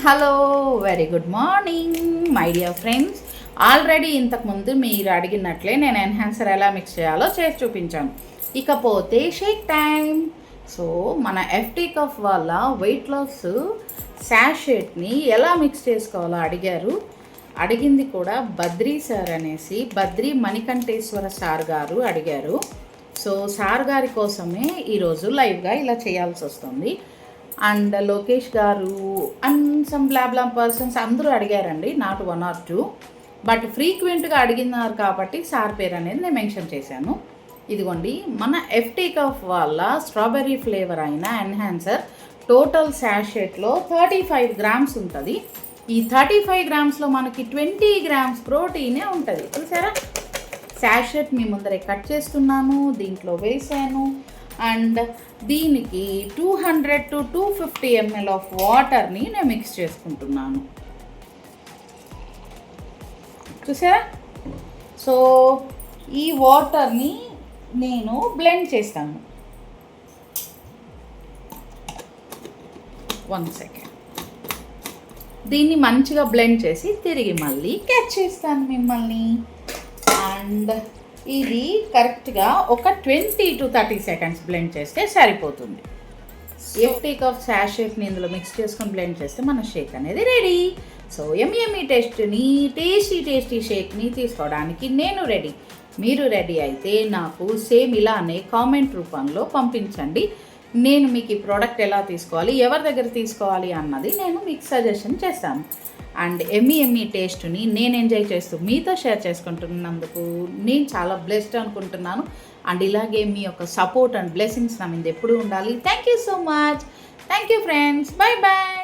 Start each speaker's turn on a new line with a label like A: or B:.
A: Hello very good morning my dear friends. Already ఇంతకుముందు మీరు అడిగినట్లే నేను ఎన్హాన్సర్ ఎలా మిక్స్ చేయాలో చేసి చూపించాను. ఇకపోతే షేక్ టైం. సో మన ఎఫ్టీ కఫ్ వాళ్ళ వెయిట్ లాస్ శాషేట్ని ఎలా మిక్స్ చేసుకోవాలో అడిగింది కూడా బద్రీ సార్ అనేసి, బద్రీ మణికంఠేశ్వర సార్ గారు అడిగారు. సో సార్ గారి కోసమే ఈరోజు లైవ్గా ఇలా చేయాల్సి వస్తుంది. అండ్ లోకేష్ గారు అండ్ సమ్ బ్లాబ్లామ్ పర్సన్స్ అందరూ అడిగారండి, నాట్ 1 or 2, బట్ ఫ్రీక్వెంట్గా అడిగినారు కాబట్టి సార్ పేరు అనేది నేను మెన్షన్ చేశాను. ఇదిగోండి మన ఎఫ్టీ కఫ్ వాళ్ళ స్ట్రాబెర్రీ ఫ్లేవర్ అయిన ఎన్హాన్సర్ టోటల్ శాషెట్లో 35 grams ఉంటుంది. ఈ 35 grams మనకి 20 grams ప్రోటీనే ఉంటుంది. చూసారా, శాషెట్ మీ ముందరే కట్ చేస్తున్నాను, దీంట్లో వేసాను. అండ్ దీనికి 200 to 250 ml ఆఫ్ వాటర్ని నేను మిక్స్ చేసుకుంటున్నాను. చూసారా, సో ఈ వాటర్ని నేను బ్లెండ్ చేస్తాను. 1 second. దీన్ని మంచిగా బ్లెండ్ చేసి తిరిగి మళ్ళీ క్యాచ్ చేస్తాను మిమ్మల్ని. అండ్ ఇది కరెక్ట్గా ఒక 20 to 30 seconds బ్లెండ్ చేస్తే సరిపోతుంది. ఎఫ్టీ కఫ్ శాషెట్ని ఇందులో మిక్స్ చేసుకొని బ్లెండ్ చేస్తే మన షేక్ అనేది రెడీ. సో ఎమ్మి టేస్టీ షేక్ని తీసుకోవడానికి నేను రెడీ. మీరు రెడీ అయితే నాకు సేమ్ ఇలానే కామెంట్ రూపంలో పంపించండి. నేను మీకు ఈ ప్రోడక్ట్ ఎలా తీసుకోవాలి, ఎవరి దగ్గర తీసుకోవాలి అన్నది నేను మీకు సజెషన్ చేస్తాను. అండ్ ఎమ్మి టేస్ట్ని నేను ఎంజాయ్ చేస్తూ మీతో షేర్ చేసుకుంటున్నందుకు నేను చాలా బ్లెస్డ్ అనుకుంటున్నాను. అండ్ ఇలాగే మీ యొక్క సపోర్ట్ అండ్ బ్లెస్సింగ్స్ నా మీద ఎప్పుడూ ఉండాలి. Thank you so much. Thank you friends. Bye bye.